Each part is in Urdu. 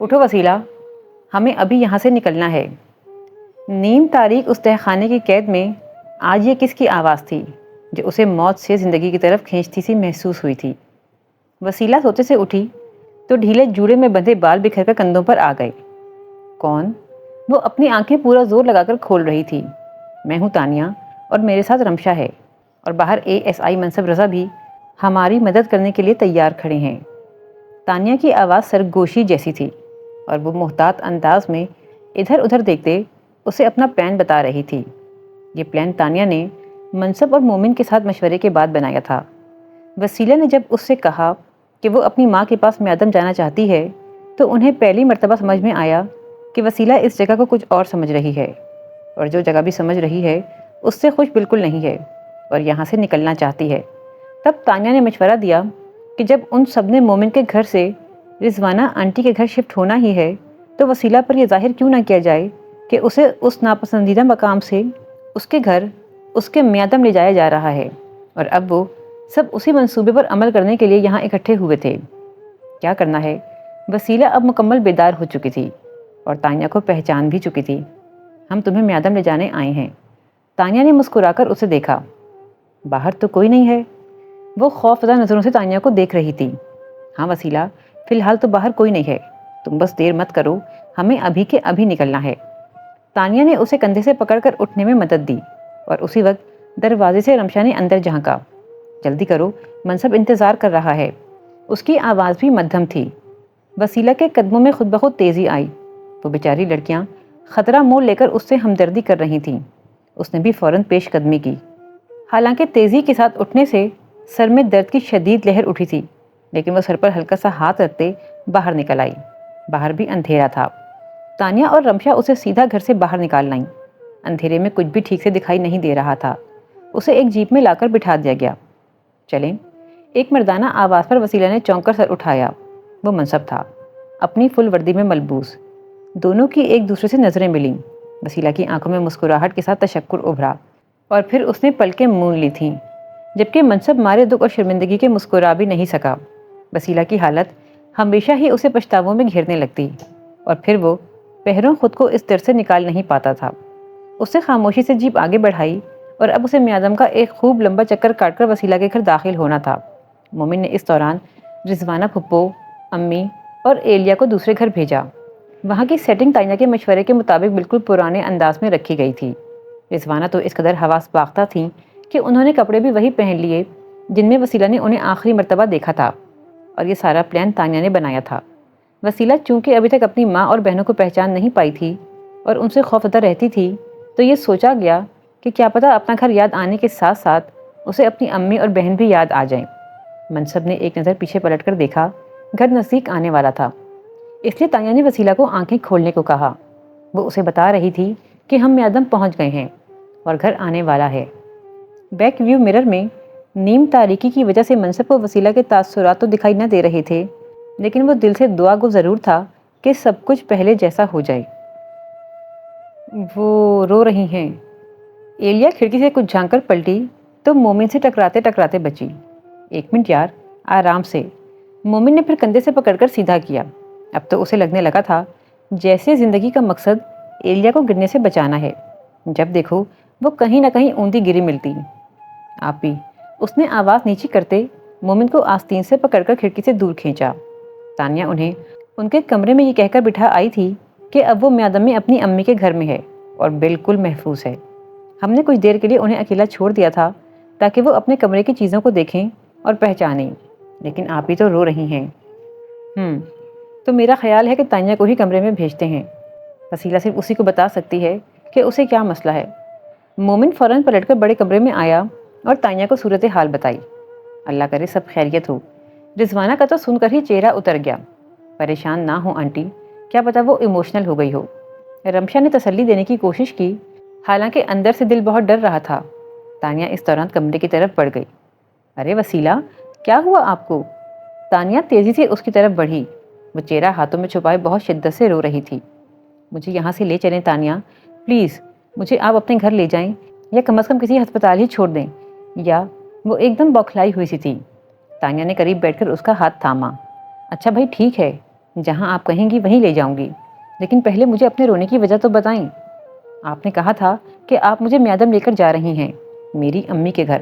اٹھو وسیلہ، ہمیں ابھی یہاں سے نکلنا ہے۔ نیم تاریک اس تہہ خانے کی قید میں آج یہ کس کی آواز تھی جو اسے موت سے زندگی کی طرف کھینچتی سی محسوس ہوئی تھی؟ وسیلہ سوتے سے اٹھی تو ڈھیلے جوڑے میں بندھے بال بکھر کر کندھوں پر آ گئے۔ کون؟ وہ اپنی آنکھیں پورا زور لگا کر کھول رہی تھی۔ میں ہوں تانیہ، اور میرے ساتھ رمشا ہے، اور باہر ASI منصب رضا بھی ہماری مدد کرنے کے لیے تیار کھڑے ہیں۔ تانیہ کی آواز سرگوشی جیسی تھی، اور وہ محتاط انداز میں ادھر ادھر دیکھتے اسے اپنا پلان بتا رہی تھی۔ یہ پلان تانیہ نے منصب اور مومن کے ساتھ مشورے کے بعد بنایا تھا۔ وسیلہ نے جب اس سے کہا کہ وہ اپنی ماں کے پاس میادم جانا چاہتی ہے تو انہیں پہلی مرتبہ سمجھ میں آیا کہ وسیلہ اس جگہ کو کچھ اور سمجھ رہی ہے، اور جو جگہ بھی سمجھ رہی ہے اس سے خوش بالکل نہیں ہے اور یہاں سے نکلنا چاہتی ہے۔ تب تانیہ نے مشورہ دیا کہ جب ان سب نے مومن کے گھر سے رضوانہ آنٹی کے گھر شفٹ ہونا ہی ہے تو وسیلہ پر یہ ظاہر کیوں نہ کیا جائے کہ اسے اس ناپسندیدہ مقام سے اس کے گھر اس کے میادم لے جایا جا رہا ہے، اور اب وہ سب اسی منصوبے پر عمل کرنے کے لیے یہاں اکٹھے ہوئے تھے۔ کیا کرنا ہے؟ وسیلہ اب مکمل بیدار ہو چکی تھی اور تانیہ کو پہچان بھی چکی تھی۔ ہم تمہیں میادم لے جانے آئے ہیں۔ تانیہ نے مسکرا کر اسے دیکھا۔ باہر تو کوئی نہیں ہے؟ وہ خوفزدہ نظروں سے تانیہ کو دیکھ رہی تھی۔ ہاں وسیلہ، فی الحال تو باہر کوئی نہیں ہے، تم بس دیر مت کرو، ہمیں ابھی کے ابھی نکلنا ہے۔ تانیہ نے اسے کندھے سے پکڑ کر اٹھنے میں مدد دی، اور اسی وقت دروازے سے رمشا نے اندر جھانکا۔ جلدی کرو، منصب انتظار کر رہا ہے۔ اس کی آواز بھی مدھم تھی۔ وسیلہ کے قدموں میں خود بخود تیزی آئی۔ وہ بیچاری لڑکیاں خطرہ مول لے کر اس سے ہمدردی کر رہی تھیں۔ اس نے بھی فوراً پیش قدمی کی۔ حالانکہ تیزی کے ساتھ اٹھنے سے سر میں درد کی شدید لہر اٹھی تھی، لیکن وہ سر پر ہلکا سا ہاتھ رکھتے باہر نکل آئی۔ باہر بھی اندھیرا تھا۔ تانیہ اور رمشا اسے سیدھا گھر سے باہر نکال لائیں۔ اندھیرے میں کچھ بھی ٹھیک سے دکھائی نہیں دے رہا تھا۔ اسے ایک جیپ میں لا کر بٹھا دیا گیا۔ چلیں، ایک مردانہ آواز پر وسیلہ نے چونک کر سر اٹھایا۔ وہ منصب تھا، اپنی فل وردی میں ملبوس۔ دونوں کی ایک دوسرے سے نظریں ملیں۔ وسیلہ کی آنکھوں میں مسکراہٹ کے ساتھ تشکر ابھرا، اور پھر اس نے پلکیں مون لی تھیں، جبکہ منصب مارے دکھ اور شرمندگی کے مسکرا بھی نہیں سکا۔ وسیلہ کی حالت ہمیشہ ہی اسے پچھتاووں میں گھیرنے لگتی، اور پھر وہ پہروں خود کو اس در سے نکال نہیں پاتا تھا۔ اس نے خاموشی سے جیپ آگے بڑھائی، اور اب اسے میادم کا ایک خوب لمبا چکر کاٹ کر وسیلہ کے گھر داخل ہونا تھا۔ مومن نے اس دوران رضوانہ پھپھو، امی اور ایلیا کو دوسرے گھر بھیجا۔ وہاں کی سیٹنگ تانیہ کے مشورے کے مطابق بالکل پرانے انداز میں رکھی گئی تھی۔ رضوانہ تو اس قدر حواس باختہ تھیں کہ انہوں نے کپڑے بھی وہی پہن لیے جن میں وسیلہ نے انہیں آخری مرتبہ دیکھا تھا، اور یہ سارا پلان تانیہ نے بنایا تھا۔ وسیلہ چونکہ ابھی تک اپنی ماں اور بہنوں کو پہچان نہیں پائی تھی اور ان سے خوفزدہ رہتی تھی، تو یہ سوچا گیا کہ کیا پتہ اپنا گھر یاد آنے کے ساتھ ساتھ اسے اپنی امی اور بہن بھی یاد آ جائیں۔ منصب نے ایک نظر پیچھے پلٹ کر دیکھا، گھر نزدیک آنے والا تھا، اس لیے تانیہ نے وسیلہ کو آنکھیں کھولنے کو کہا۔ وہ اسے بتا رہی تھی کہ ہم میادم پہنچ گئے ہیں اور گھر آنے والا ہے۔ بیک ویو مرر میں نیم تاریکی کی وجہ سے منصب کو وسیلہ کے تاثرات تو دکھائی نہ دے رہے تھے، لیکن وہ دل سے دعا گو ضرور تھا کہ سب کچھ پہلے جیسا ہو جائے۔ وہ رو رہی ہیں۔ ایلیا کھڑکی سے کچھ جھانک کر پلٹی تو مومن سے ٹکراتے ٹکراتے بچی۔ ایک منٹ یار، آرام سے۔ مومن نے پھر کندھے سے پکڑ کر سیدھا کیا۔ اب تو اسے لگنے لگا تھا جیسے زندگی کا مقصد ایلیا کو گرنے سے بچانا ہے۔ جب دیکھو وہ کہیں نہ کہیں اوندی گری ملتی۔ آپی، اس نے آواز نیچی کرتے مومن کو آستین سے پکڑ کر کھڑکی سے دور کھینچا۔ تانیہ انہیں ان کے کمرے میں یہ کہہ کر بٹھا آئی تھی کہ اب وہ میادم میں اپنی امی کے گھر میں ہے اور بالکل محفوظ ہے۔ ہم نے کچھ دیر کے لیے انہیں اکیلا چھوڑ دیا تھا تاکہ وہ اپنے کمرے کی چیزوں کو دیکھیں اور پہچانیں، لیکن آپ ہی تو رو رہی ہیں۔ تو میرا خیال ہے کہ تانیہ کو ہی کمرے میں بھیجتے ہیں۔ وسیلہ صرف اسی کو بتا سکتی ہے کہ اسے کیا مسئلہ ہے۔ مومن فوراً پلٹ کر بڑے کمرے میں آیا اور تانیہ کو صورتحال بتائی۔ اللہ کرے سب خیریت ہو۔ رضوانہ کا تو سن کر ہی چہرہ اتر گیا۔ پریشان نہ ہو آنٹی، کیا پتا وہ ایموشنل ہو گئی ہو۔ رمشا نے تسلی دینے کی کوشش کی، حالانکہ اندر سے دل بہت ڈر رہا تھا۔ تانیہ اس دوران کمرے کی طرف بڑھ گئی۔ ارے وسیلہ، کیا ہوا آپ کو؟ تانیہ تیزی سے اس کی طرف بڑھی۔ وہ چہرہ ہاتھوں میں چھپائے بہت شدت سے رو رہی تھی۔ مجھے یہاں سے لے چلیں تانیہ، پلیز مجھے آپ اپنے گھر لے جائیں، یا کم از کم کسی ہسپتال ہی چھوڑ دیں۔ یا وہ ایک دم بوکھلائی ہوئی سی تھی۔ تانیہ نے قریب بیٹھ کر اس کا ہاتھ تھاما۔ اچھا بھائی ٹھیک ہے، جہاں آپ کہیں گی وہیں لے جاؤں گی، لیکن پہلے مجھے اپنے رونے کی وجہ تو بتائیں۔ آپ نے کہا تھا کہ آپ مجھے میادم لے کر جا رہی ہیں، میری امی کے گھر،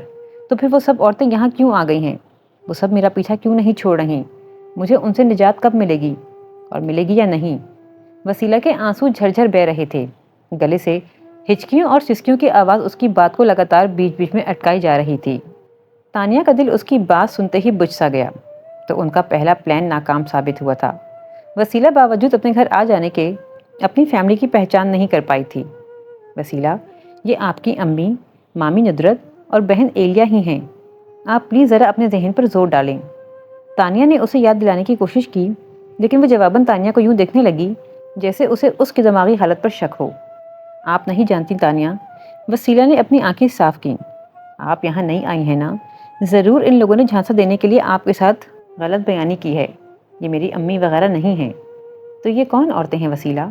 تو پھر وہ سب عورتیں یہاں کیوں آ گئی ہیں؟ وہ سب میرا پیچھا کیوں نہیں چھوڑ رہی؟ مجھے ان سے نجات کب ملے گی، اور ملے گی یا نہیں؟ وسیلہ کے آنسو جھرجھر بہہ رہے تھے، گلے سے ہچکیوں اور سسکیوں کی آواز اس کی بات کو لگاتار بیچ بیچ میں اٹکائی جا رہی تھی۔ تانیہ کا دل اس کی بات سنتے ہی بجھ سا گیا، تو ان کا پہلا پلان ناکام ثابت ہوا تھا۔ وسیلہ باوجود اپنے گھر آ جانے کے اپنی فیملی کی پہچان نہیں کر پائی تھی۔ وسیلہ، یہ آپ کی امی، مامی ندرت اور بہن ایلیا ہی ہیں، آپ پلیز ذرا اپنے ذہن پر زور ڈالیں۔ تانیہ نے اسے یاد دلانے کی کوشش کی، لیکن وہ جواباً تانیہ کو یوں دیکھنے لگی جیسے اسے اس کی دماغی حالت پر شک ہو۔ آپ نہیں جانتی تانیہ، وسیلہ نے اپنی آنکھیں صاف کیں، آپ یہاں نہیں آئی ہیں نا؟ ضرور ان لوگوں نے جھانسا دینے کے لیے آپ کے ساتھ غلط بیانی کی ہے، یہ میری امی وغیرہ نہیں ہیں۔ تو یہ کون عورتیں ہیں وسیلہ؟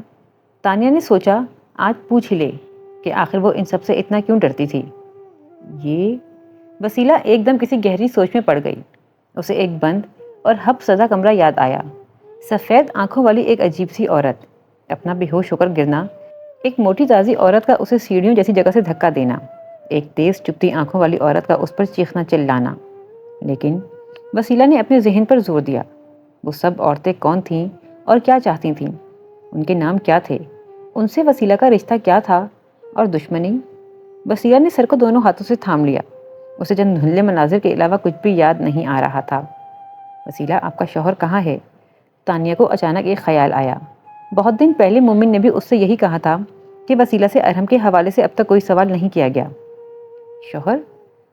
تانیہ نے سوچا آج پوچھ ہی لے کہ آخر وہ ان سب سے اتنا کیوں ڈرتی تھی۔ یہ وسیلہ ایک دم کسی گہری سوچ میں پڑ گئی۔ اسے ایک بند اور ہپ زدہ کمرہ یاد آیا، سفید آنکھوں والی ایک عجیب سی عورت، اپنا بے ہوش ہو کر گرنا، ایک موٹی تازی عورت کا اسے سیڑھیوں جیسی جگہ سے دھکا دینا، ایک تیز چپتی آنکھوں والی عورت کا اس پر چیخنا چلانا۔ لیکن وسیلہ نے اپنے ذہن پر زور دیا، وہ سب عورتیں کون تھیں اور کیا چاہتی تھیں؟ ان کے نام کیا تھے؟ ان سے وسیلہ کا رشتہ کیا تھا؟ اور دشمنی؟ وسیلہ نے سر کو دونوں ہاتھوں سے تھام لیا، اسے چند دھندلے مناظر کے علاوہ کچھ بھی یاد نہیں آ رہا تھا۔ وسیلہ، آپ کا شوہر کہاں ہے؟ تانیہ کو اچانک ایک خیال آیا۔ بہت دن پہلے مومن نے بھی اس سے یہی کہا تھا کہ وسیلہ سے ارحم کے حوالے سے اب تک کوئی سوال نہیں کیا گیا۔ شوہر؟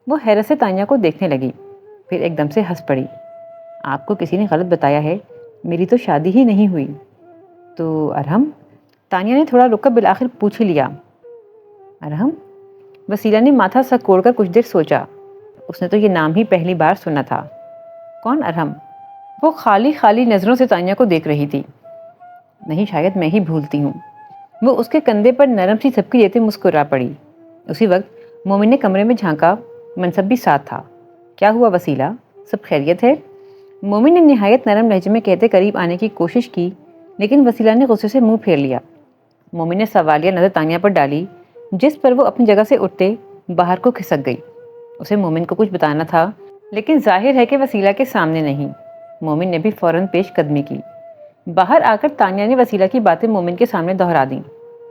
وہ حیرت سے تانیہ کو دیکھنے لگی، پھر ایک دم سے ہنس پڑی۔ آپ کو کسی نے غلط بتایا ہے، میری تو شادی ہی نہیں ہوئی۔ تو ارحم؟ تانیہ نے تھوڑا رک کر بالآخر پوچھ ہی لیا۔ ارحم؟ وسیلہ نے ماتھا سکوڑ کر کچھ دیر سوچا، اس نے تو یہ نام ہی پہلی بار سنا تھا۔ کون ارحم؟ وہ خالی خالی نظروں سے تانیہ کو دیکھ رہی تھی۔ نہیں، شاید میں ہی بھولتی ہوں۔ وہ اس کے کندھے پر نرم سی جھپکی دیتے مسکرا پڑی۔ اسی وقت مومن نے کمرے میں جھانکا، منصب بھی ساتھ تھا۔ کیا ہوا وسیلہ، سب خیریت ہے؟ مومن نے نہایت نرم لہجے میں کہتے قریب آنے کی کوشش کی، لیکن وسیلہ نے غصے سے منہ پھیر لیا۔ مومن نے سوالیہ نظر تانیہ پر ڈالی، جس پر وہ اپنی جگہ سے اٹھتے باہر کو کھسک گئی۔ اسے مومن کو کچھ بتانا تھا، لیکن ظاہر ہے کہ وسیلہ کے سامنے نہیں۔ مومن نے بھی فوراً پیش قدمی کی۔ باہر آ کر تانیہ نے وسیلہ کی باتیں مومن کے سامنے دہرا دیں۔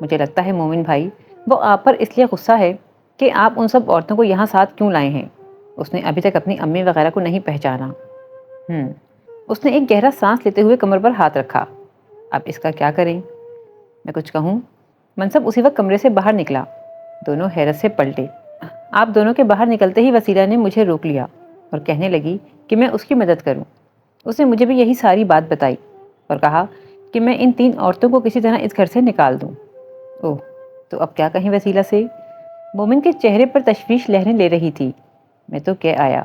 مجھے لگتا ہے مومن بھائی، وہ آپ پر اس لیے غصہ ہے کہ آپ ان سب عورتوں کو یہاں ساتھ کیوں لائے ہیں۔ اس نے ابھی تک اپنی امی وغیرہ کو نہیں پہچانا۔ اس نے ایک گہرا سانس لیتے ہوئے کمر پر ہاتھ رکھا۔ اب اس کا کیا کریں؟ میں کچھ کہوں؟ منصب اسی وقت کمرے سے باہر نکلا۔ دونوں حیرت سے پلٹے۔ آپ دونوں کے باہر نکلتے ہی وسیلہ نے مجھے روک لیا اور کہنے لگی کہ میں اس کی مدد کروں۔ اس نے مجھے بھی یہی ساری بات بتائی اور کہا کہ میں ان 3 عورتوں کو کسی طرح اس گھر سے نکال دوں۔ اوہ، تو اب کیا کہیں وسیلہ سے؟ مومن کے چہرے پر تشویش لہریں لے رہی تھی۔ میں تو کہہ آیا۔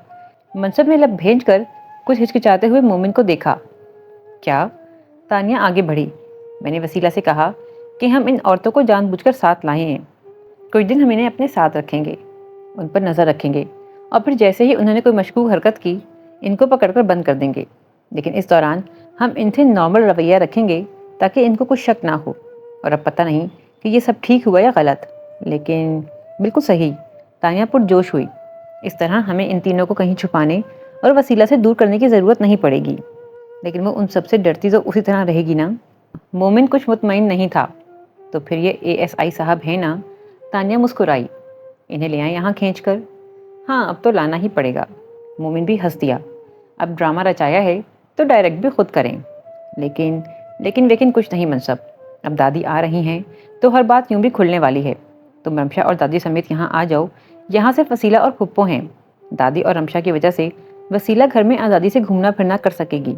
منصب میں لب بھیج کر کچھ ہچکچاتے ہوئے مومن کو دیکھا۔ کیا؟ تانیہ آگے بڑھی۔ میں نے وسیلہ سے کہا کہ ہم ان عورتوں کو جان بوجھ کر ساتھ لائے ہیں۔ کچھ دن ہم انہیں اپنے ساتھ رکھیں گے، ان پر نظر رکھیں گے، اور پھر جیسے ہی انہوں نے کوئی مشکوک حرکت کی، ان کو پکڑ کر بند کر دیں گے۔ لیکن اس دوران ہم ان سے نارمل رویہ رکھیں گے تاکہ ان کو کچھ شک نہ ہو۔ اور اب پتہ نہیں کہ یہ سب ٹھیک ہوا یا غلط، لیکن بالکل صحیح۔ تانیہ پرجوش ہوئی۔ اس طرح ہمیں ان تینوں کو کہیں چھپانے اور وسیلہ سے دور کرنے کی ضرورت نہیں پڑے گی۔ لیکن وہ ان سب سے ڈرتی تو اسی طرح رہے گی نا؟ مومن کچھ مطمئن نہیں تھا۔ تو پھر یہ ASI صاحب ہیں نا؟ تانیہ مسکرائی۔ انہیں لے آئیں یہاں کھینچ کر؟ ہاں، اب تو لانا ہی پڑے گا۔ مومن بھی ہنس دیا۔ اب ڈرامہ رچایا ہے تو ڈائریکٹ بھی خود کریں۔ لیکن کچھ نہیں منصب، اب دادی آ رہی ہیں تو ہر بات یوں بھی کھلنے والی ہے۔ تم رمشا اور دادی سمیت یہاں آ جاؤ، یہاں صرف وسیلہ اور پھپھو ہیں۔ دادی اور رمشا کی وجہ سے وسیلہ گھر میں آزادی سے گھومنا پھرنا کر سکے گی۔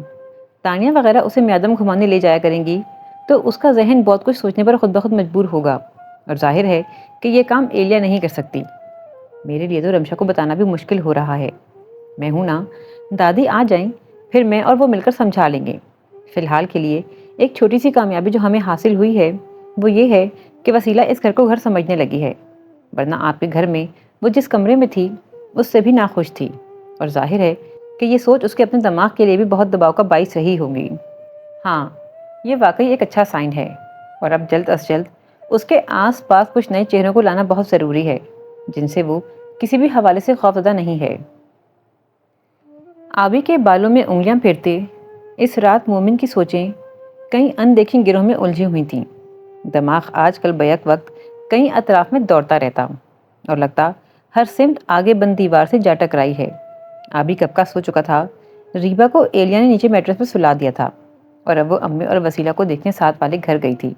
تانیہ وغیرہ اسے میادم گھمانے لے جایا کریں گی تو اس کا ذہن بہت کچھ سوچنے پر خود بخود مجبور ہوگا، اور ظاہر ہے کہ یہ کام ایلیا نہیں کر سکتی۔ میرے لیے تو رمشا کو بتانا بھی مشکل ہو رہا ہے۔ میں ہوں نا، دادی آ جائیں پھر میں اور وہ مل کر سمجھا لیں گے۔ فی الحال کے لیے ایک چھوٹی سی کامیابی جو ہمیں حاصل ہوئی ہے وہ یہ ہے کہ وسیلہ اس گھر کو گھر سمجھنے لگی ہے، ورنہ آپ کے گھر میں وہ جس کمرے میں تھی اس سے بھی ناخوش تھی، اور ظاہر ہے کہ یہ سوچ اس کے اپنے دماغ کے لیے بھی بہت دباؤ کا باعث رہی ہوگی۔ ہاں، یہ واقعی ایک اچھا سائن ہے، اور اب جلد از جلد اس کے آس پاس کچھ نئے چہروں کو لانا بہت ضروری ہے جن سے وہ کسی بھی حوالے سے خوفزدہ نہیں ہے۔ آبی کے بالوں میں انگلیاں پھیرتے اس رات مومن کی سوچیں کئی اندیکھی گروہ میں الجھی ہوئی تھیں۔ دماغ آج کل بیک وقت کئی اطراف میں دوڑتا رہتا اور لگتا ہر سمت آگے بند دیوار سے جا ٹکرائی ہے۔ آبی کب کا سو چکا تھا۔ ریبا کو ایلیا نے نیچے میٹرس پر سلا دیا تھا اور اب وہ امی اور وسیلہ کو دیکھنے ساتھ والے گھر گئی تھی۔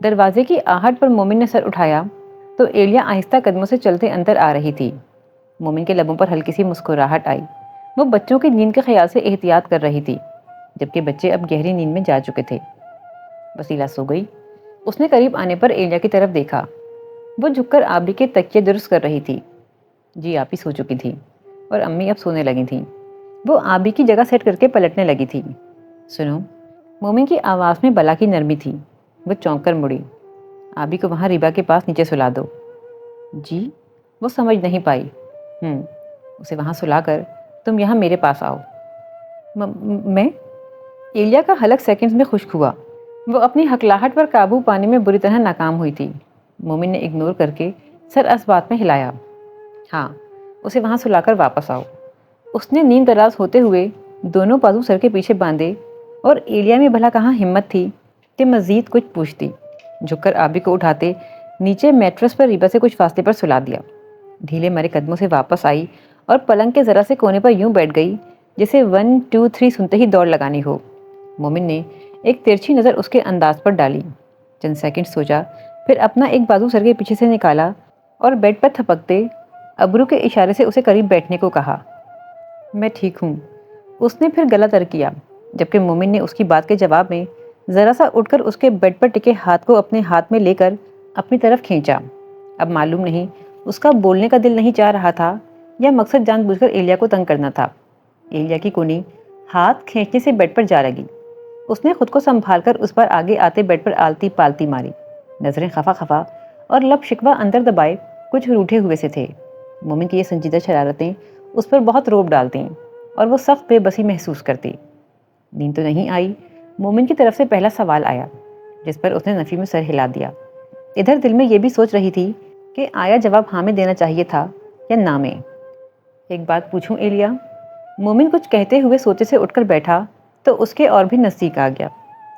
دروازے کی آہٹ پر مومن نے سر اٹھایا تو ایلیا آہستہ قدموں سے چلتے اندر آ رہی تھی۔ مومن کے لبوں پر ہلکی سی مسکراہٹ آئی۔ وہ بچوں کی نیند کے خیال سے احتیاط کر رہی تھی، جبکہ بچے اب گہری نیند میں جا چکے تھے۔ وسیلہ سو گئی۔ اس نے قریب آنے پر ایلیا کی طرف دیکھا۔ وہ جھک کر آبی کے تکیے درست کر رہی تھی۔ جی آپی سو چکی تھی اور امی اب سونے لگی تھیں۔ وہ آبی کی جگہ سیٹ کر کے پلٹنے لگی تھی۔ سنو، مومن کی آواز میں بلا کی نرمی تھی۔ وہ چونک کر مڑی۔ آبی کو وہاں ریبا کے پاس نیچے سلا دو۔ جی؟ وہ سمجھ نہیں پائی۔ اسے وہاں سلا کر تم یہاں میرے پاس آؤ۔ میں؟ ایلیا کا حلق سیکنڈز میں خشک ہوا۔ وہ اپنی ہکلاہٹ پر قابو پانے میں بری طرح ناکام ہوئی تھی۔ مومن نے اگنور کر کے سر اس بات میں ہلایا۔ ہاں، اسے وہاں سلا کر واپس آؤ۔ اس نے نیند دراز ہوتے ہوئے دونوں بازو سر کے پیچھے باندھے اور ایلیا میں بھلا کہاں ہمت تھی کہ مزید کچھ پوچھتی۔ جھک کر آبی کو اٹھاتے نیچے میٹرس پر ریبا سے کچھ فاصلے پر سلا دیا۔ ڈھیلے مرے قدموں سے واپس آئی اور پلنگ کے ذرا سے کونے پر یوں بیٹھ گئی جیسے 1 2 3 سنتے ہی دوڑ لگانی ہو۔ مومن نے ایک ترچھی نظر اس کے انداز پر ڈالی، چند سیکنڈ سوچا، پھر اپنا ایک بازو سر کے پیچھے سے نکالا اور بیڈ پر تھپکتے ابرو کے اشارے سے اسے قریب بیٹھنے کو کہا۔ میں ٹھیک ہوں۔ اس نے پھر گلا تر کیا، جبکہ مومن نے اس کی بات کے جواب میں ذرا سا اٹھ کر اس کے بیڈ پر ٹکے ہاتھ کو اپنے ہاتھ میں لے کر اپنی طرف کھینچا۔ اب معلوم نہیں اس کا بولنے کا دل نہیں چاہ رہا تھا یا مقصد جان بوجھ کر ایلیا کو تنگ کرنا تھا۔ ایلیا کی کونی ہاتھ کھینچنے سے بیڈ پر جا لگی۔ اس نے خود کو سنبھال کر اس پر آگے آتے بیڈ پر آلتی پالتی ماری، نظریں خفا خفا اور لب شکوہ اندر دبائے کچھ روٹھے ہوئے سے تھے۔ مومن کی یہ سنجیدہ شرارتیں اس پر بہت روب ڈالتی اور وہ سخت بے بسی محسوس کرتی۔ نیند تو نہیں آئی؟ مومن کی طرف سے پہلا سوال آیا، جس پر اس نے نفی میں سر ہلا دیا۔ ادھر دل میں یہ بھی سوچ رہی تھی کہ آیا جواب ہاں میں دینا چاہیے تھا یا نہ میں۔ ایک بات پوچھوں ایلیا؟ مومن کچھ کہتے ہوئے سوچے سے اٹھ کر بیٹھا تو اس کے اور بھی نزدیک آ گیا۔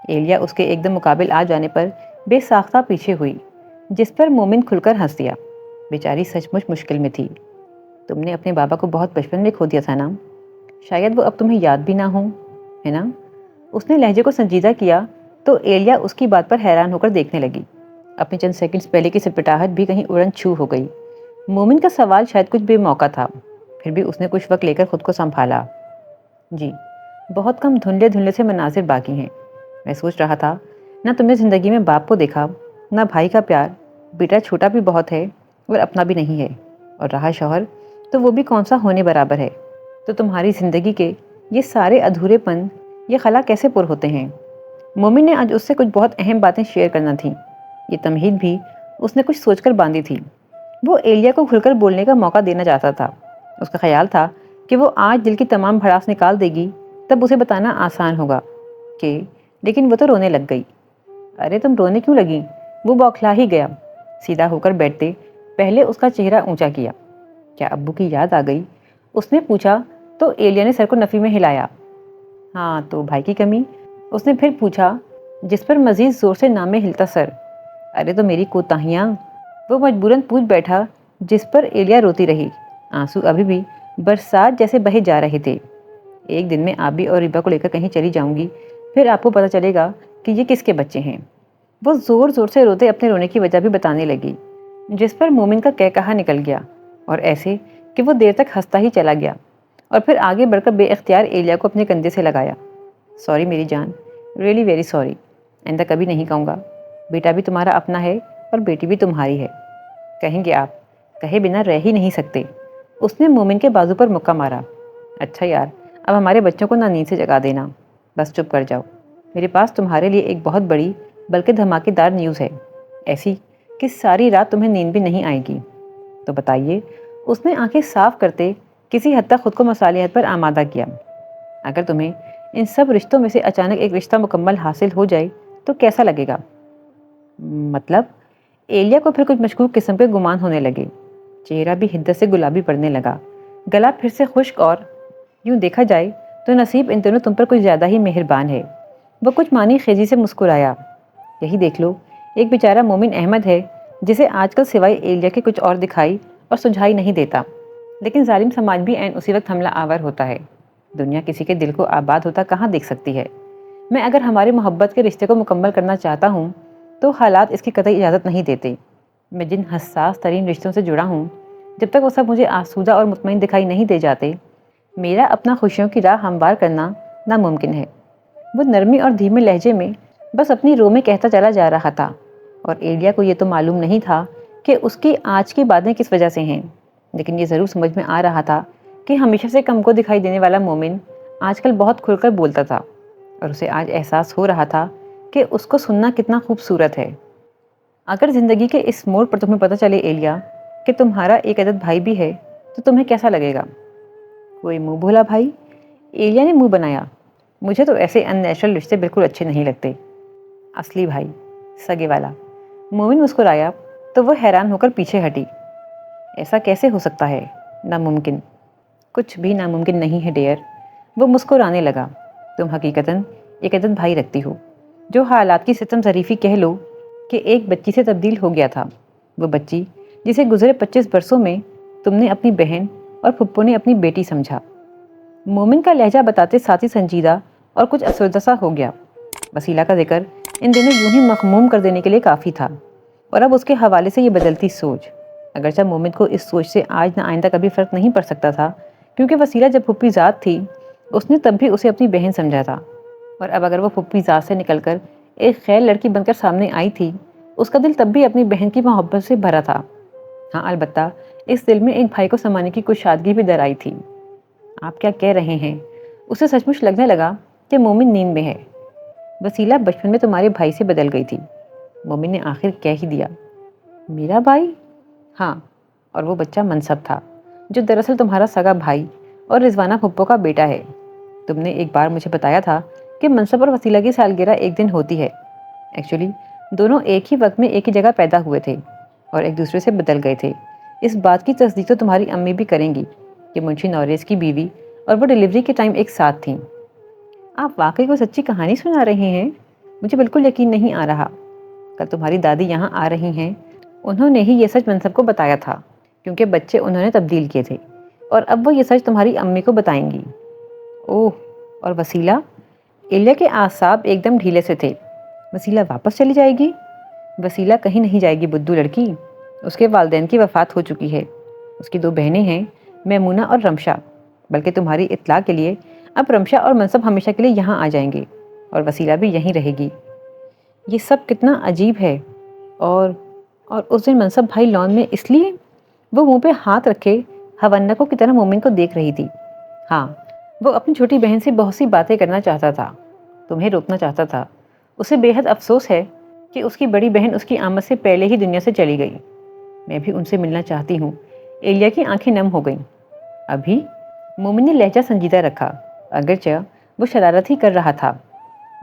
ایلیا اس کے ایک دم مقابل آ جانے پر بے ساختہ پیچھے ہوئی، جس پر مومن کھل کر ہنس دیا۔ بیچاری سچ مچ مشکل میں تھی۔ تم نے اپنے بابا کو بہت بچپن میں کھو دیا تھا نا؟ شاید وہ اب تمہیں یاد بھی نہ ہو، ہے نا؟ اس نے لہجے کو سنجیدہ کیا تو ایلیا اس کی بات پر حیران ہو کر دیکھنے لگی۔ اپنے چند سیکنڈز پہلے کی سپٹاہٹ بھی کہیں اڑن چھو ہو گئی۔ مومن کا سوال شاید کچھ بے موقع تھا، پھر بھی اس نے کچھ وقت لے کر خود کو سنبھالا۔ جی، بہت کم دھندلے دھندلے سے مناظر باقی ہیں۔ میں سوچ رہا تھا، نہ تم نے زندگی میں باپ کو دیکھا، نہ بھائی کا پیار، بیٹا چھوٹا بھی بہت ہے اور اپنا بھی نہیں ہے، اور رہا شوہر تو وہ بھی کون سا ہونے برابر ہے۔ تو تمہاری زندگی کے یہ سارے ادھورے پن، یہ خلا کیسے پر ہوتے ہیں؟ مومن نے آج اس سے کچھ بہت اہم باتیں شیئر کرنا تھیں۔ یہ تمہید بھی اس نے کچھ سوچ کر باندھی تھی۔ وہ ایلیا کو کھل کر بولنے کا موقع دینا چاہتا تھا۔ اس کا خیال تھا کہ وہ آج دل کی تمام بھڑاس نکال دے گی، تب اسے بتانا آسان ہوگا کہ لیکن وہ تو رونے لگ گئی۔ ارے تم رونے کیوں لگیں؟ وہ بوکھلا ہی گیا۔ سیدھا ہو کر بیٹھتے پہلے اس کا چہرہ اونچا کیا۔ کیا ابو کی یاد آ گئی؟ اس نے پوچھا تو ایلیا نے سر کو نفی میں ہلایا۔ ہاں تو بھائی کی کمی؟ اس نے پھر پوچھا، جس پر مزید زور سے نام میں ہلتا سر۔ ارے تو میری کوتاہیاں؟ وہ مجبوراً پوچھ بیٹھا، جس پر ایلیا روتی رہی۔ آنسو ابھی بھی برسات جیسے بہے جا رہے تھے۔ ایک دن میں آبی اور ریبا کو لے کر کہیں چلی جاؤں گی، پھر آپ کو پتہ چلے گا کہ یہ کس کے بچے ہیں۔ وہ زور زور سے روتے اپنے رونے کی وجہ بھی بتانے لگی، جس پر مومن کا کہہ کہا نکل گیا، اور ایسے کہ وہ دیر تک ہنستا ہی چلا گیا اور پھر آگے بڑھ کر بے اختیار ایلیا کو اپنے کندھے سے لگایا۔ سوری میری جان، ریئلی ویری سوری۔ آئندہ کبھی نہیں کہوں گا۔ بیٹا بھی تمہارا اپنا ہے اور بیٹی بھی تمہاری ہے۔ کہیں گے آپ، کہے بنا رہ ہی نہیں سکتے۔ اس نے مومن کے بازو پر مکہ مارا۔ اچھا یار، اب ہمارے بچوں کو نہ نیند سے جگا دینا، بس چپ کر جاؤ۔ میرے پاس تمہارے لیے ایک بہت بڑی بلکہ دھماکے دار نیوز ہے، ایسی کہ ساری رات تمہیں نیند بھی نہیں آئے گی۔ تو بتائیے۔ اس نے آنکھیں صاف کرتے کسی حد تک خود کو مصالحت پر آمادہ کیا۔ اگر تمہیں ان سب رشتوں میں سے اچانک ایک رشتہ مکمل حاصل ہو جائے تو کیسا لگے گا؟ مطلب؟ ایلیا کو پھر کچھ مشکوک قسم کے گمان ہونے لگے، چہرہ بھی حدت سے گلابی پڑنے لگا، گلا پھر سے خشک، اور یوں دیکھا جائے تو نصیب ان دنوں تم پر کچھ زیادہ ہی مہربان ہے۔ وہ کچھ معنی خیزی سے مسکرایا۔ یہی دیکھ لو، ایک بیچارہ مومن احمد ہے جسے آج کل سوائے ایلیا کے کچھ اور دکھائی اور سجھائی نہیں دیتا، لیکن ظالم سماج بھی عین اسی وقت حملہ آور ہوتا ہے۔ دنیا کسی کے دل کو آباد ہوتا کہاں دیکھ سکتی ہے؟ میں اگر ہماری محبت کے رشتے کو مکمل کرنا چاہتا ہوں تو حالات اس کی قطعی اجازت نہیں دیتے۔ میں جن حساس ترین رشتوں سے جڑا ہوں، جب تک وہ سب مجھے آسودہ اور مطمئن دکھائی نہیں دے جاتے، میرا اپنا خوشیوں کی راہ ہموار کرنا ناممکن ہے۔ وہ نرمی اور دھیمے لہجے میں بس اپنی رو میں کہتا چلا جا رہا تھا، اور ایلیا کو یہ تو معلوم نہیں تھا کہ اس کی آج کی باتیں کس وجہ سے ہیں، لیکن یہ ضرور سمجھ میں آ رہا تھا کہ ہمیشہ سے کم کو دکھائی دینے والا مومن آج کل بہت کھل کر بولتا تھا، اور اسے آج احساس ہو رہا تھا کہ اس کو سننا کتنا خوبصورت ہے۔ اگر زندگی کے اس موڑ پر تمہیں پتہ چلے ایلیا کہ تمہارا ایک عدد بھائی بھی ہے تو تمہیں کیسا لگے گا؟ کوئی منہ بھولا بھائی؟ ایلیا نے منہ بنایا۔ مجھے تو ایسے ان نیچرل رشتے بالکل اچھے نہیں لگتے۔ اصلی بھائی، سگے والا۔ مومن مسکرایا تو وہ حیران ہو کر پیچھے ہٹی۔ ایسا کیسے ہو سکتا ہے؟ ناممکن۔ کچھ بھی ناممکن نہیں ہے ڈیئر۔ وہ مسکرانے لگا۔ تم حقیقتاً ایک عدد بھائی رکھتی ہو، جو حالات کی ستم ظریفی کہہ لو کہ ایک بچی سے تبدیل ہو گیا تھا۔ وہ بچی جسے گزرے 25 برسوں میں تم نے اپنی بہن اور پھپھو نے اپنی بیٹی سمجھا۔ مومن کا لہجہ بتاتے ساتھ ہی سنجیدہ اور کچھ افسردہ سا ہو گیا۔ وسیلہ کا ذکر ان دنوں یوں ہی مغموم کر دینے کے لیے کافی تھا، اور اب اس کے حوالے سے یہ بدلتی سوچ، اگرچہ مومن کو اس سوچ سے آج نہ آئندہ کبھی فرق نہیں پڑ سکتا تھا، کیونکہ وسیلہ جب پھپھی ذات تھی اس نے تب بھی اسے اپنی بہن سمجھا تھا، اور اب اگر وہ پھپھی ذات سے نکل کر ایک خیر لڑکی بن کر سامنے آئی تھی، اس کا دل تب بھی اپنی بہن کی محبت سے بھرا تھا۔ ہاں البتہ اس دل میں ایک بھائی کو سمانے کی کشادگی بھی در آئی تھی۔ آپ کیا کہہ رہے ہیں؟ اسے سچ مچ لگنے لگا کہ مومن نیند میں ہے۔ وسیلہ بچپن میں تمہارے بھائی سے بدل گئی تھی، مومن نے آخر کہہ ہی دیا۔ میرا بھائی؟ ہاں، اور وہ بچہ منصب تھا، جو دراصل تمہارا سگا بھائی اور رضوانہ پھپھو کا بیٹا ہے۔ تم نے ایک بار مجھے بتایا تھا کہ منصب اور وسیلہ کی سالگرہ ایک دن ہوتی ہے۔ ایکچولی دونوں ایک ہی وقت میں ایک ہی جگہ پیدا ہوئے تھے اور ایک دوسرے سے بدل گئے تھے۔ اس بات کی تصدیق تو تمہاری امی بھی کریں گی کہ منشی نوریس کی بیوی اور وہ ڈیلیوری کے ٹائم ایک ساتھ تھیں۔ آپ واقعی کوئی سچی کہانی سنا رہے ہیں؟ مجھے بالکل یقین نہیں آ رہا۔ کل تمہاری دادی یہاں آ رہی ہیں، انہوں نے ہی یہ سچ منصب کو بتایا تھا، کیونکہ بچے انہوں نے تبدیل کیے تھے، اور اب وہ یہ سچ تمہاری امی کو بتائیں گی۔ اوہ، اور وسیلہ؟ ایلیا کے اعصاب ایک دم ڈھیلے سے تھے۔ وسیلہ واپس چلی جائے گی؟ وسیلہ کہیں نہیں جائے گی بدو لڑکی، اس کے والدین کی وفات ہو چکی ہے، اس کی 2 بہنیں ہیں، میمونہ اور رمشا، بلکہ تمہاری اطلاع کے لیے اب رمشا اور منصب ہمیشہ کے لیے یہاں آ جائیں گے، اور وسیلہ بھی یہیں رہے گی۔ یہ سب کتنا عجیب ہے۔ اور اس دن منصب بھائی لان میں اس لیے؟ وہ منہ پہ ہاتھ رکھے حونکوں کی طرح مومن کو دیکھ رہی تھی۔ ہاں، وہ اپنی چھوٹی بہن سے بہت سی باتیں کرنا چاہتا تھا، تمہیں روکنا چاہتا تھا۔ اسے بے حد افسوس ہے کہ اس کی بڑی بہن اس کی آمد سے پہلے ہی دنیا سے چلی گئی۔ میں بھی ان سے ملنا چاہتی ہوں۔ ایلیا کی آنکھیں نم ہو گئیں۔ ابھی؟ مومن نے لہجہ سنجیدہ رکھا، اگرچہ وہ شرارت ہی کر رہا تھا۔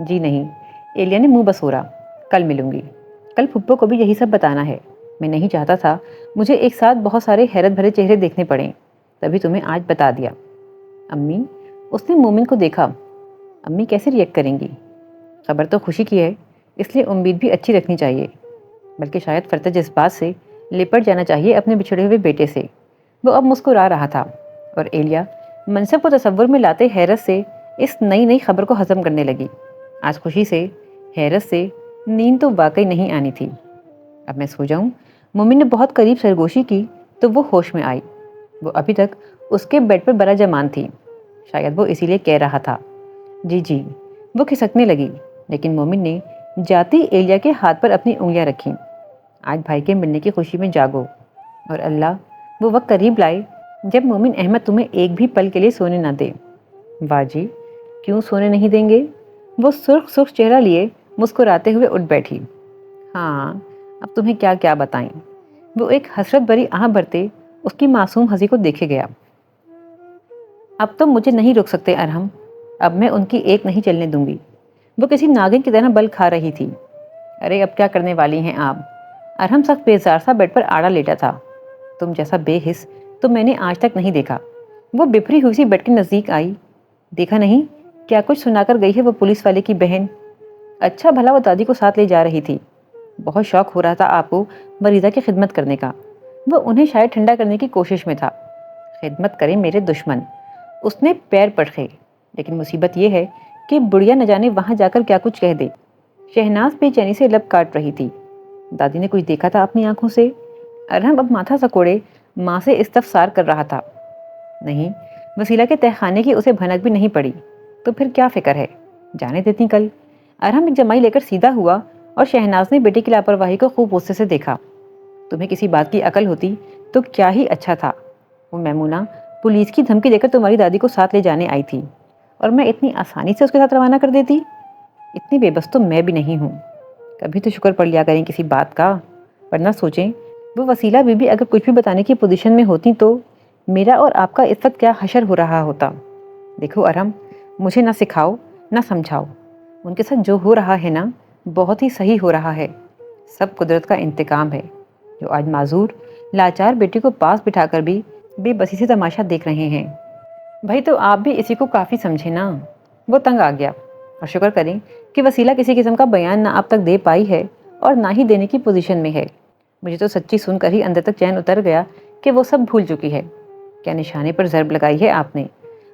جی نہیں، ایلیا نے منہ بسورا، کل ملوں گی۔ کل پھپھو کو بھی یہی سب بتانا ہے۔ میں نہیں چاہتا تھا مجھے ایک ساتھ بہت سارے حیرت بھرے چہرے دیکھنے پڑیں، تبھی تمہیں آج بتا دیا۔ امی؟ اس نے مومن کو دیکھا۔ امی کیسے ریئیکٹ کریں گی؟ خبر تو خوشی کی ہے، اس لیے امید بھی اچھی رکھنی چاہیے، بلکہ شاید فرتے جذبات سے لپٹ جانا چاہیے اپنے بچھڑے ہوئے بیٹے سے۔ وہ اب مسکرا رہا تھا، اور ایلیا منصب کو تصور میں لاتے حیرت سے اس نئی خبر کو ہضم کرنے لگی۔ آج خوشی سے، حیرت سے نیند تو واقعی نہیں آنی تھی۔ اب میں سو جاؤں؟ مومن نے بہت قریب سرگوشی کی تو وہ ہوش میں آئی۔ وہ ابھی تک اس کے بیڈ پر برا جمان تھی، شاید وہ اسی لیے کہہ رہا تھا جی۔ وہ کھسکنے لگی، لیکن مومن نے جاتی ایلیا کے ہاتھ پر اپنی انگلیاں رکھیں۔ آج بھائی کے ملنے کی خوشی میں جاگو، اور اللہ وہ وقت قریب لائے جب مومن احمد تمہیں ایک بھی پل کے لیے سونے نہ دے۔ واہ جی، کیوں سونے نہیں دیں گے؟ وہ سرخ چہرہ لیے مسکراتے ہوئے اٹھ بیٹھی۔ ہاں، اب تمہیں کیا کیا بتائیں۔ وہ ایک حسرت بھری آہ بھرتے اس کی معصوم ہنسی کو دیکھے گیا۔ اب تم مجھے نہیں روک سکتے ارحم، اب میں ان کی ایک نہیں چلنے دوں گی۔ وہ کسی ناگن کی طرح بل کھا رہی تھی۔ ارے اب کیا کرنے والی ہیں آپ؟ ارحم سخت بیزار سا بیڈ پر آڑا لیٹا تھا۔ تم جیسا بے حس تو میں نے آج تک نہیں دیکھا۔ وہ بپھری ہوئی سی بیڈ کے نزدیک آئی۔ دیکھا نہیں کیا کچھ سنا کر گئی ہے وہ پولیس والے کی بہن؟ اچھا بھلا وہ دادی کو ساتھ لے جا رہی تھی۔ بہت شوق ہو رہا تھا آپ کو مریضہ کی خدمت کرنے کا۔ وہ انہیں شاید ٹھنڈا کرنے کی کوشش میں تھا۔ خدمت کرے میرے دشمن، اس نے پیر پٹخے، لیکن مصیبت یہ ہے کہ بڑھیا نہ جانے وہاں جا کر کیا کچھ کہہ دے۔ شہناز بے چینی سے لب کاٹ رہی تھی۔ دادی نے کچھ دیکھا تھا اپنی آنکھوں سے؟ ارحم اب ماتھا سکوڑے ماں سے استفسار کر رہا تھا۔ نہیں، وسیلہ کے تہخانے کی اسے بھنک بھی نہیں پڑی، تو پھر کیا فکر ہے؟ جانے دیتی کل۔ ارحم ایک جمائی لے کر سیدھا ہوا اور شہناز نے بیٹے کی لاپرواہی کو خوب غصے سے دیکھا۔ تمہیں کسی بات کی عقل ہوتی تو کیا ہی اچھا تھا۔ وہ میمونہ پولیس کی دھمکی دے کر تمہاری دادی کو ساتھ لے جانے آئی تھی، اور میں اتنی آسانی سے اس کے ساتھ روانہ کر دیتی؟ اتنی بے بس تو میں بھی نہیں ہوں۔ کبھی تو شکر پڑ لیا کریں کسی بات کا، ورنہ سوچیں وہ وسیلہ بی بی اگر کچھ بھی بتانے کی پوزیشن میں ہوتی تو میرا اور آپ کا اس وقت کیا حشر ہو رہا ہوتا۔ دیکھو ارحم، مجھے نہ سکھاؤ نہ سمجھاؤ۔ ان کے ساتھ جو ہو رہا ہے نا، بہت ہی صحیح ہو رہا ہے۔ سب قدرت کا انتقام ہے، جو آج معذور لاچار بیٹی کو پاس بٹھا کر بھی بے بسی سے تماشا دیکھ رہے ہیں۔ بھائی تو آپ بھی اسی کو کافی سمجھے نا۔ وہ تنگ آ گیا، اور شکر کریں کہ وسیلہ کسی قسم کا بیان نہ اب تک دے پائی ہے اور نہ ہی دینے کی پوزیشن میں ہے۔ مجھے تو سچی سن کر ہی اندر تک چین اتر گیا کہ وہ سب بھول چکی ہے۔ کیا نشانے پر ضرب لگائی ہے آپ نے؟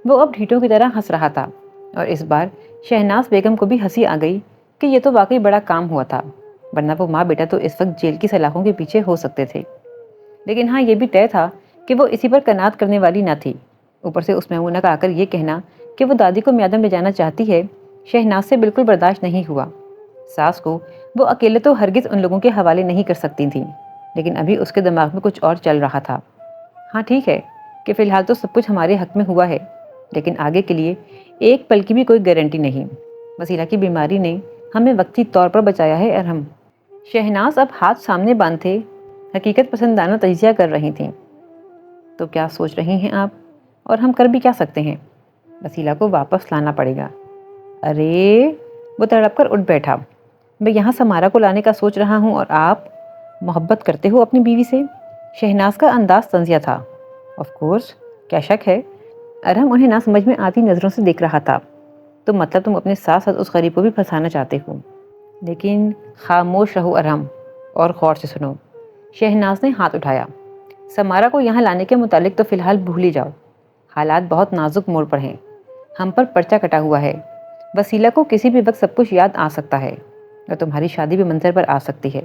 وہ اب ڈھیٹوں کی طرح ہنس رہا تھا، اور اس بار شہناز بیگم کو بھی ہنسی آ گئی کہ یہ تو واقعی بڑا کام ہوا تھا، ورنہ وہ ماں بیٹا تو اس وقت جیل کی سلاخوں کے پیچھے ہو سکتے تھے۔ لیکن ہاں یہ بھی طے تھا کہ وہ اسی پر کناعت کرنے والی نہ تھی۔ اوپر سے اس میمونہ کا آ کر یہ کہنا کہ وہ دادی کو میادم لے جانا چاہتی ہے، شہناز سے بالکل برداشت نہیں ہوا۔ ساس کو وہ اکیلے تو ہرگز ان لوگوں کے حوالے نہیں کر سکتی تھیں، لیکن ابھی اس کے دماغ میں کچھ اور چل رہا تھا۔ ہاں ٹھیک ہے کہ فی الحال تو سب کچھ ہمارے حق میں ہوا ہے، لیکن آگے کے لیے ایک پل کی بھی کوئی گارنٹی نہیں۔ وسیلہ کی بیماری نے ہمیں وقتی طور پر بچایا ہے ارحم۔ شہناز اب ہاتھ سامنے باندھے حقیقت پسندانہ تجزیہ کر رہی تھیں۔ تو کیا سوچ رہی ہیں آپ؟ اور ہم کر بھی کیا سکتے ہیں؟ وسیلہ کو واپس لانا پڑے گا۔ ارے وہ تڑپ کر اٹھ بیٹھا۔ میں یہاں سمارا کو لانے کا سوچ رہا ہوں اور آپ محبت کرتے ہو اپنی بیوی سے؟ شہناز کا انداز طنزیہ تھا۔ آف کورس، کیا شک ہے؟ ارحم انہیں نہ سمجھ میں آتی نظروں سے دیکھ رہا تھا۔ تو مطلب تم اپنے ساتھ ساتھ اس غریب کو بھی پھنسانا چاہتے ہو؟ لیکن خاموش رہو ارحم اور غور سے سنو۔ شہناز نے ہاتھ اٹھایا۔ سمارا کو یہاں لانے کے متعلق تو فی الحال بھول ہی جاؤ۔ حالات بہت نازک موڑ پر ہیں۔ ہم پر پرچہ کٹا ہوا ہے۔ وسیلہ کو کسی بھی وقت سب کچھ یاد آ سکتا ہے، اور تمہاری شادی بھی منظر پر آ سکتی ہے۔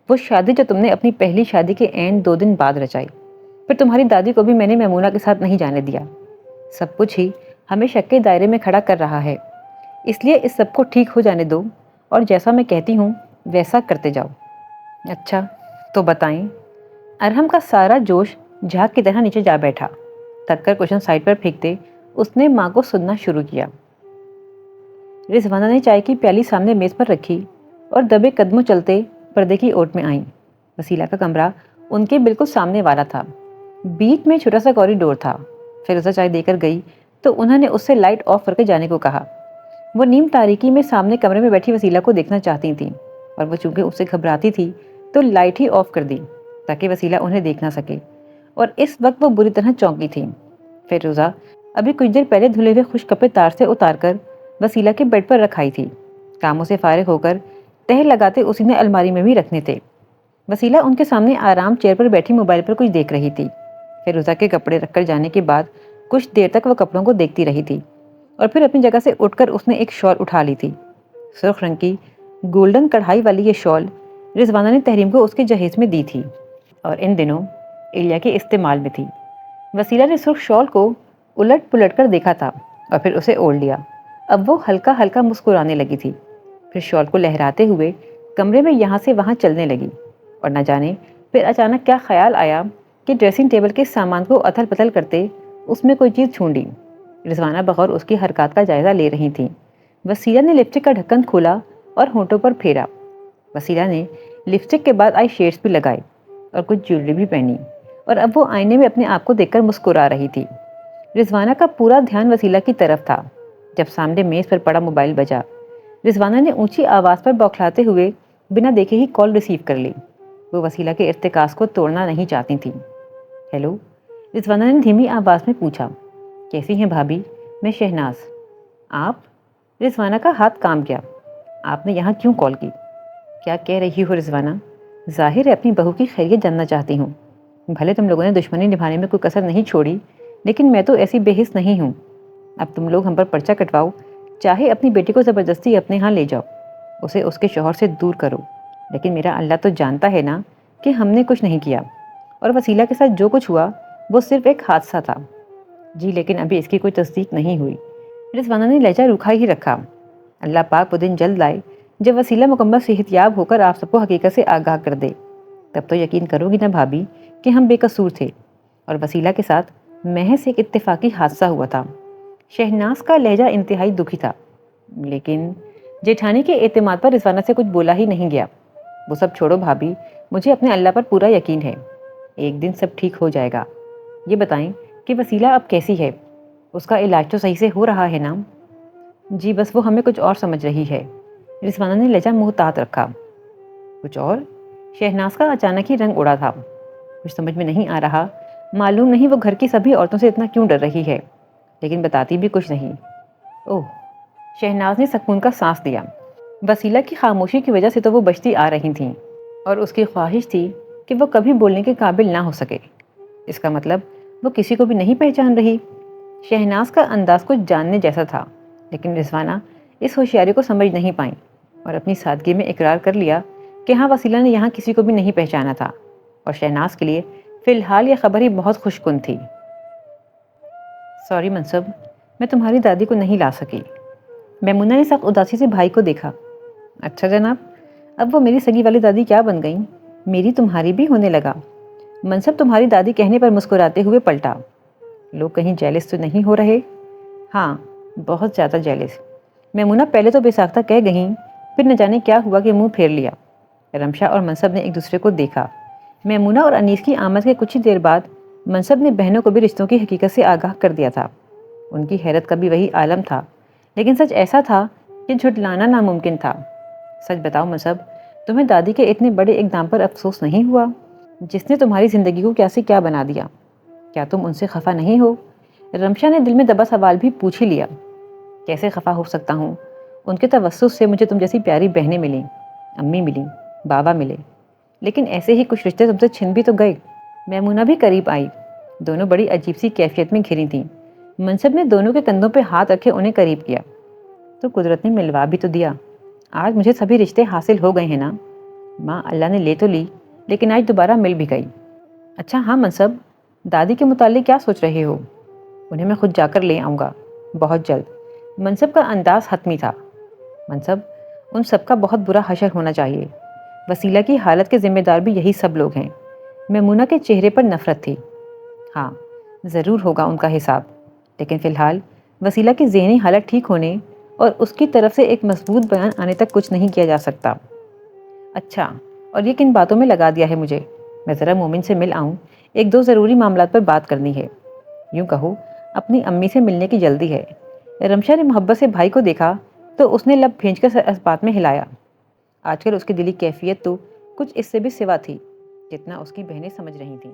وہ شادی جو تم نے اپنی پہلی شادی کے عین 2 دن بعد رچائی۔ پھر تمہاری دادی کو بھی میں نے میمونہ کے ساتھ نہیں جانے دیا۔ سب کچھ ہی ہمیں شک کے دائرے میں کھڑا کر رہا ہے۔ اس لیے اس سب کو ٹھیک ہو جانے دو، اور جیسا میں کہتی ہوں ویسا کرتے جاؤ۔ اچھا تو بتائیں۔ ارحم کا سارا جوش جھاگ کی طرح نیچے جا بیٹھا۔ تھک کر کوشچن سائڈ پر پھینکتے اس نے ماں کو سننا شروع کیا۔ رضوانہ نے چائے کی پیالی سامنے میز پر رکھی اور دبے قدموں چلتے پردے کی اوٹ میں آئیں۔ وسیلہ کا کمرہ ان کے بالکل سامنے والا تھا۔ بیچ میں چھوٹا سا کوریڈور تھا۔ فیروزہ چائے دے کر گئی تو انہوں نے اس سے لائٹ آف کر کے جانے کو کہا۔ وہ نیم تاریکی میں سامنے کمرے میں بیٹھی وسیلہ کو دیکھنا چاہتی تھیں، اور وہ چونکہ اس سے گھبراتی تھی تو لائٹ ہی آف کر دی تاکہ وسیلہ انہیں دیکھ نہ سکے، اور اس وقت وہ بری طرح چونکی تھیں۔ فیروزہ ابھی کچھ دیر پہلے دھلے ہوئے خوش کپڑے تار سے اتار کر وسیلہ کے بیڈ پر رکھائی تھی۔ کاموں سے فارغ ہو کر تہ لگاتے اسی نے الماری میں بھی رکھنے تھے۔ وسیلہ ان کے سامنے آرام چیئر پر بیٹھی موبائل پر کچھ دیکھ رہی تھی۔ فیروزہ کے کپڑے رکھ کر جانے کے بعد کچھ دیر تک وہ کپڑوں کو دیکھتی رہی تھی، اور پھر اپنی جگہ سے اٹھ کر اس نے ایک شال اٹھا لی تھی۔ سرخ رنگ کی گولڈن کڑھائی والی یہ شال رضوانہ نے تحریم کو اس کے جہیز میں دی تھی، اور ان دنوں ایلیا کے استعمال میں تھی۔ وسیلہ نے سرخ شال کو الٹ پلٹ کر دیکھا تھا اور پھر اسے اوڑھ لیا۔ اب وہ ہلکا ہلکا مسکرانے لگی تھی، پھر شال کو لہراتے ہوئے کمرے میں یہاں سے وہاں چلنے لگی، اور نہ جانے پھر اچانک کیا خیال آیا کہ ڈریسنگ ٹیبل کے سامان کو اتھل پتھل کرتے اس میں کوئی چیز چھونڈی۔ رضوانہ بغور اس کی حرکات کا جائزہ لے رہی تھیں۔ وسیلہ نے لپسٹک کا ڈھکن کھولا اور ہونٹوں پر پھیرا۔ وسیلہ نے لپسٹک کے بعد آئی شیڈز بھی لگائے اور کچھ جیولری بھی پہنی، اور اب وہ آئینے میں اپنے آپ کو دیکھ کر مسکرا رہی تھی۔ رضوانہ کا پورا دھیان وسیلہ کی طرف تھا، جب سامنے میز پر پڑا موبائل بجا۔ رضوانہ نے اونچی آواز پر بوکھلاتے ہوئے بنا دیکھے ہی کال ریسیو کر لی۔ وہ وسیلہ کے ارتکاز کو توڑنا نہیں چاہتی تھیں۔ ہیلو، رضوانہ نے دھیمی آواز میں پوچھا۔ کیسی ہیں بھابھی؟ میں شہناز۔ آپ؟ رضوانہ کا ہاتھ کام گیا۔ آپ نے یہاں کیوں کال کی؟ کیا کہہ رہی ہو رضوانہ؟ ظاہر ہے اپنی بہو کی خیریت جاننا چاہتی ہوں۔ بھلے تم لوگوں نے دشمنی نبھانے میں کوئی کسر نہیں چھوڑی، لیکن میں تو ایسی بے حس نہیں ہوں۔ اب تم لوگ ہم پر پرچہ کٹواؤ، چاہے اپنی بیٹی کو زبردستی اپنے ہاں لے جاؤ، اسے اس کے شوہر سے دور کرو، لیکن میرا اللہ تو جانتا ہے نا کہ ہم نے کچھ نہیں کیا، اور وسیلہ کے ساتھ جو کچھ ہوا وہ صرف ایک حادثہ تھا۔ جی لیکن ابھی اس کی کوئی تصدیق نہیں ہوئی۔ رضوانہ نے لہجہ روکھا ہی رکھا۔ اللہ پاک وہ دن جلد لائے جب وسیلہ مکمل صحت یاب ہو کر آپ سب کو حقیقت سے آگاہ کر دے، تب تو یقین کرو گی نا بھابھی کہ ہم بے قصور تھے اور وسیلہ کے ساتھ محض ایک اتفاقی حادثہ ہوا تھا۔ شہناز کا لہجہ انتہائی دکھی تھا، لیکن جیٹھانی کے اعتماد پر رضوانہ سے کچھ بولا ہی نہیں گیا۔ وہ سب چھوڑو بھابھی، مجھے اپنے اللہ پر پورا یقین ہے، ایک دن سب ٹھیک ہو جائے گا۔ یہ بتائیں کہ وسیلہ اب کیسی ہے؟ اس کا علاج تو صحیح سے ہو رہا ہے نا؟ جی بس وہ ہمیں کچھ اور سمجھ رہی ہے۔ رضوانہ نے لہجہ محتاط رکھا۔ کچھ اور؟ شہناز کا اچانک ہی رنگ اڑا تھا۔ کچھ سمجھ میں نہیں آ رہا، معلوم نہیں وہ گھر کی سبھی عورتوں سے اتنا کیوں ڈر رہی ہے، لیکن بتاتی بھی کچھ نہیں۔ اوہ، شہناز نے سکون کا سانس دیا۔ وسیلہ کی خاموشی کی وجہ سے تو وہ بچتی آ رہی تھیں، اور اس کی خواہش تھی کہ وہ کبھی بولنے کے قابل نہ ہو سکے۔ اس کا مطلب وہ کسی کو بھی نہیں پہچان رہی۔ شہناز کا انداز کچھ جاننے جیسا تھا، لیکن رضوانہ اس ہوشیاری کو سمجھ نہیں پائیں اور اپنی سادگی میں اقرار کر لیا کہ ہاں وسیلہ نے یہاں کسی کو بھی نہیں پہچانا تھا، اور شہناز کے لیے فی الحال یہ خبر ہی بہت خوش کن تھی۔ سوری منصب، میں تمہاری دادی کو نہیں لا سکی۔ میمونہ نے سخت اداسی سے بھائی کو دیکھا۔ اچھا جناب، اب وہ میری سگی والی دادی کیا بن گئیں؟ میری تمہاری بھی ہونے لگا۔ منصب تمہاری دادی کہنے پر مسکراتے ہوئے پلٹا۔ لوگ کہیں جیلس تو نہیں ہو رہے؟ ہاں، بہت زیادہ جیلس۔ میمونہ پہلے تو بے ساختہ کہہ گئیں، پھر نہ جانے کیا ہوا کہ منہ پھیر لیا۔ رمشا اور منصب نے ایک دوسرے کو دیکھا۔ میمونہ اور انیس کی آمد کے کچھ ہی دیر بعد منصب نے بہنوں کو بھی رشتوں کی حقیقت سے آگاہ کر دیا تھا۔ ان کی حیرت کا بھی وہی عالم تھا، لیکن سچ ایسا تھا کہ جھٹلانا ناممکن تھا۔ سچ بتاؤ منصب، تمہیں دادی کے اتنے بڑے اقدام پر افسوس نہیں ہوا، جس نے تمہاری زندگی کو کیا سے کیا بنا دیا؟ کیا تم ان سے خفا نہیں ہو؟ رمشا نے دل میں دبا سوال بھی پوچھ ہی لیا۔ کیسے خفا ہو سکتا ہوں؟ ان کے توسط سے مجھے تم جیسی پیاری بہنیں ملیں، امی ملیں، بابا ملے، لیکن ایسے ہی کچھ رشتے تم سے چھن بھی تو گئے۔ میمونہ بھی قریب آئی۔ دونوں بڑی عجیب سی کیفیت میں گھری تھیں۔ منصب نے دونوں کے کندھوں پہ ہاتھ رکھے انہیں قریب کیا۔ تو قدرت نے ملوا بھی تو دیا، آج مجھے سبھی رشتے حاصل ہو گئے ہیں نا؟ ماں اللہ نے لے تو لی، لیکن آج دوبارہ مل بھی گئی۔ اچھا ہاں منصب، دادی کے متعلق کیا سوچ رہے ہو؟ انہیں میں خود جا کر لے آؤں گا، بہت جلد۔ منصب کا انداز حتمی تھا۔ منصب، ان سب کا بہت برا حشر ہونا چاہیے۔ وسیلہ کی حالت کے ذمہ دار بھی یہی سب لوگ ہیں۔ میمونہ کے چہرے پر نفرت تھی۔ ہاں، ضرور ہوگا ان کا حساب، لیکن فی الحال وسیلہ کی ذہنی حالت ٹھیک ہونے اور اس کی طرف سے ایک مضبوط بیان آنے تک کچھ نہیں کیا جا سکتا۔ اچھا، اور یہ کن باتوں میں لگا دیا ہے مجھے؟ میں ذرا مومن سے مل آؤں، ایک دو ضروری معاملات پر بات کرنی ہے۔ یوں کہو اپنی امی سے ملنے کی جلدی ہے۔ رمشا نے محبت سے بھائی کو دیکھا تو اس نے لب بھینچ کر اس بات میں ہلایا۔ آج کل اس کی دلی کیفیت تو کچھ اس سے بھی سوا تھی جتنا اس کی بہنیں سمجھ رہی تھیں۔